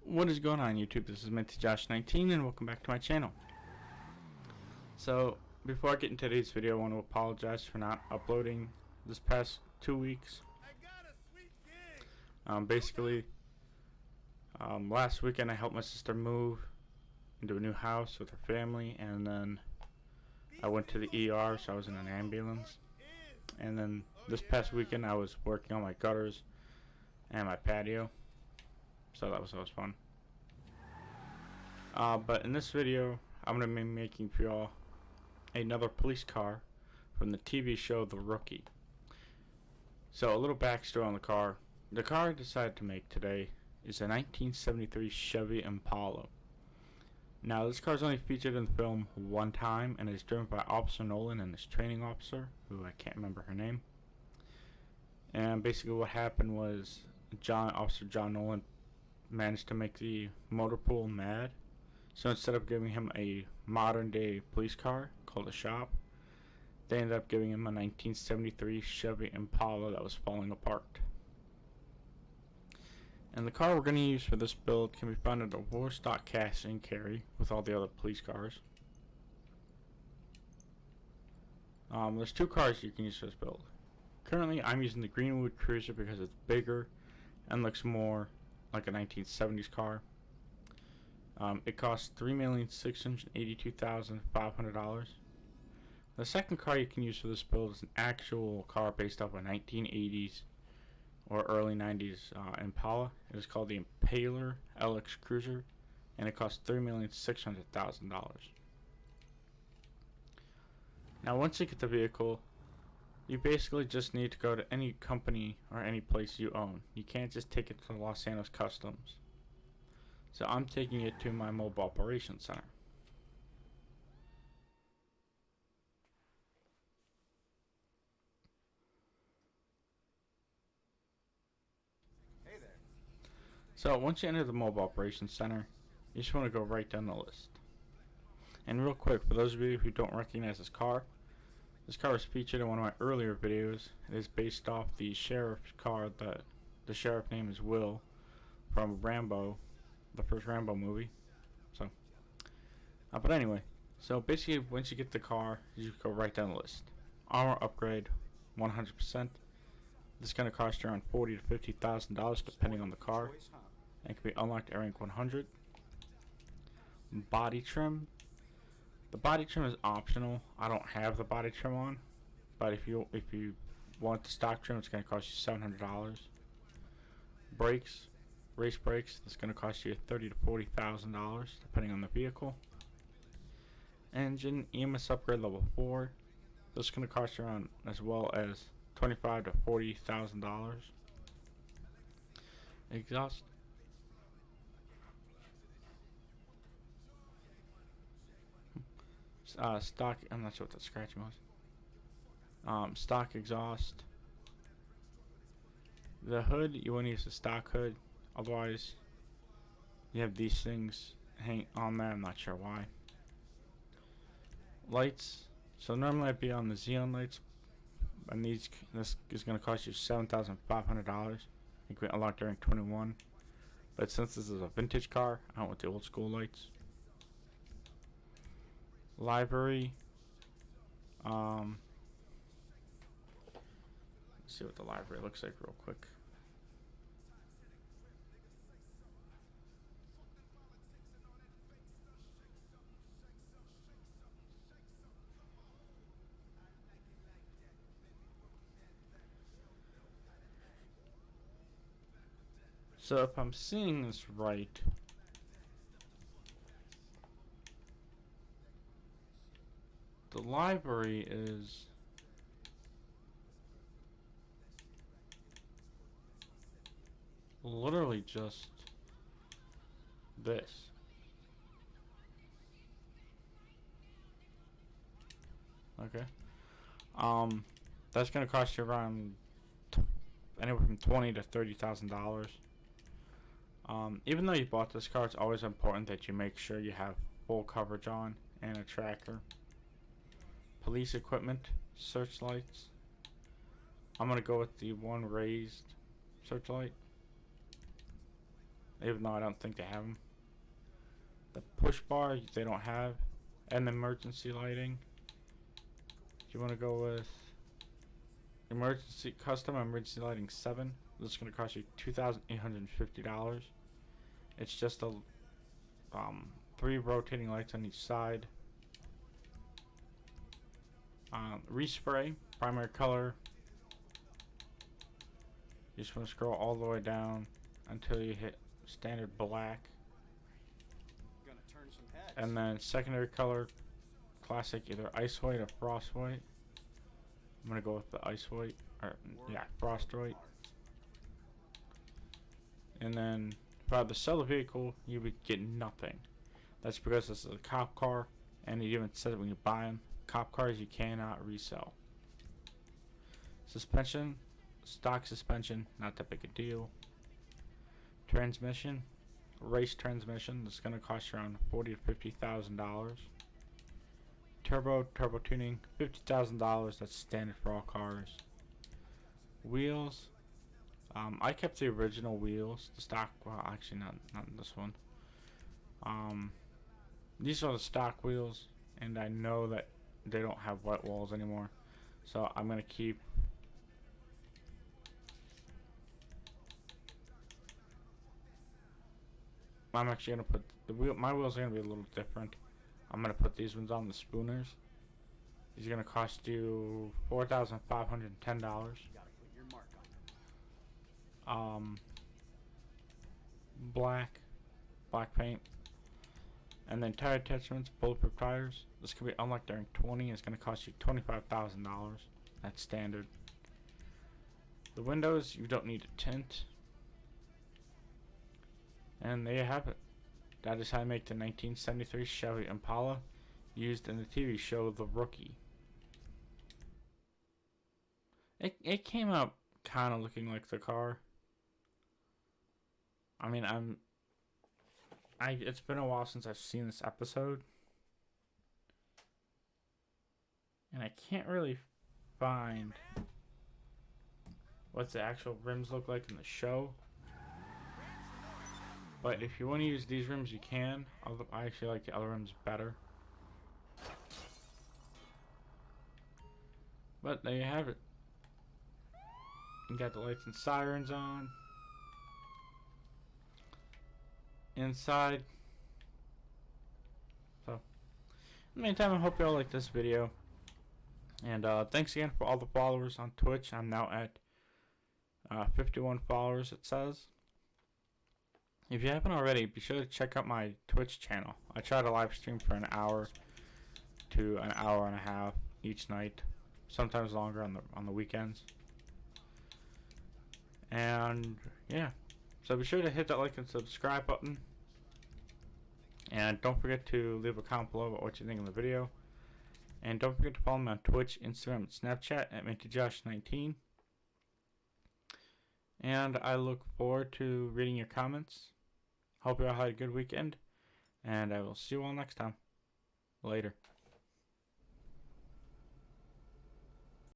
What is going on YouTube? This is Josh19 and welcome back to my channel. So before I get into today's video, I want to apologize for not uploading this past 2 weeks. Basically, last weekend I helped my sister move into a new house with her family, and then I went to the ER, so I was in an ambulance. And then this past weekend I was working on my gutters and my patio. So that was fun. But in this video, I'm going to be making for y'all another police car from the TV show The Rookie. So a little backstory on the car. The car I decided to make today is a 1973 Chevy Impala. Now this car is only featured in the film one time and is driven by Officer Nolan and his training officer, who I can't remember her name. And basically what happened was Officer John Nolan managed to make the motor pool mad, so instead of giving him a modern day police car called a shop, they ended up giving him a 1973 Chevy Impala that was falling apart. And the car we're going to use for this build can be found at a war stock cash and carry with all the other police cars. There's two cars you can use for this build. Currently I'm using the Greenwood Cruiser because it's bigger and looks more like a 1970s car. It costs $3,682,500. The second car you can use for this build is an actual car based off a 1980s or early 90s Impala. It is called the Impala LX Cruiser, and it costs $3,600,000. Now once you get the vehicle, you basically just need to go to any company or any place you own. You can't just take it to Los Angeles Customs. So I'm taking it to my mobile operations center. Hey there. So once you enter the mobile operations center, you just want to go right down the list. And real quick, for those of you who don't recognize this car was featured in one of my earlier videos. It is based off the sheriff's car that the sheriff name is Will from Rambo, the first Rambo movie. But anyway, so basically once you get the car, you go right down the list. Armor upgrade, 100%. This is going to cost you around $40,000 to $50,000 depending on the car, and it can be unlocked at rank 100. Body trim. The body trim is optional. I don't have the body trim on, but if you want the stock trim, it's going to cost you $700. Brakes, race brakes. That's going to cost you $30,000 to $40,000 depending on the vehicle. Engine EMS upgrade level 4. This is going to cost you around as well as $25,000 to $40,000. Exhaust. Stock, I'm not sure what that scratching was. Stock exhaust. The hood, you want to use the stock hood, otherwise you have these things hang on there, I'm not sure why. Lights, so normally I'd be on the Xeon lights, and this is going to cost you $7,500. I think we unlocked during 21, but since this is a vintage car, I went with the old school lights. Library. Let's see what the library looks like real quick. So if I'm seeing this right, the library is literally just this. Okay. That's gonna cost you around anywhere from $20,000 to $30,000. Even though you bought this car, it's always important that you make sure you have full coverage on and a tracker. Police equipment, searchlights. I'm gonna go with the one raised searchlight. even though I don't think they have them. The push bar they don't have, and emergency lighting. If you want to go with custom emergency lighting 7, this is going to cost you $2,850. It's just a 3 rotating lights on each side. Respray, primary color. You just want to scroll all the way down until you hit standard black. Gonna turn some heads. And then secondary color, classic, either ice white or frost white. I'm gonna go with the ice white, or yeah, frost white. And then for the sell the vehicle, you would get nothing. That's because this is a cop car, and it even says it when you buy them. Cop cars you cannot resell. Suspension, stock suspension, not that big a deal. Transmission, race transmission. That's gonna cost you around $40,000 to $50,000. Turbo tuning, $50,000. That's standard for all cars. Wheels, I kept the original wheels, the stock. Well, actually not this one. These are the stock wheels, and I know that they don't have wet walls anymore, so I'm gonna keep. I'm actually gonna put the wheel. My wheels are gonna be a little different. I'm gonna put these ones on the spooners. These are gonna cost you $4,510. Gotta put your mark on them. Black paint, and then tire attachments, bulletproof tires. This can be unlocked during 20. It's gonna cost you $25,000. That's standard. The windows, you don't need a tint. And there you have it. That is how I make the 1973 Chevy Impala used in the TV show The Rookie. It came out kind of looking like the car. I mean, it's been a while since I've seen this episode, and I can't really find what the actual rims look like in the show. But if you want to use these rims, you can. I actually like the other rims better. But there you have it. You got the lights and sirens on. Inside. So, in the meantime, I hope you all like this video. And thanks again for all the followers on Twitch. I'm now at 51 followers, it says. If you haven't already, be sure to check out my Twitch channel. I try to live stream for an hour to an hour and a half each night, sometimes longer on the weekends. And yeah, so be sure to hit that like and subscribe button, and don't forget to leave a comment below about what you think of the video. And don't forget to follow me on Twitch, Instagram, and Snapchat at MintyJosh19. And I look forward to reading your comments. Hope you all had a good weekend, and I will see you all next time. Later.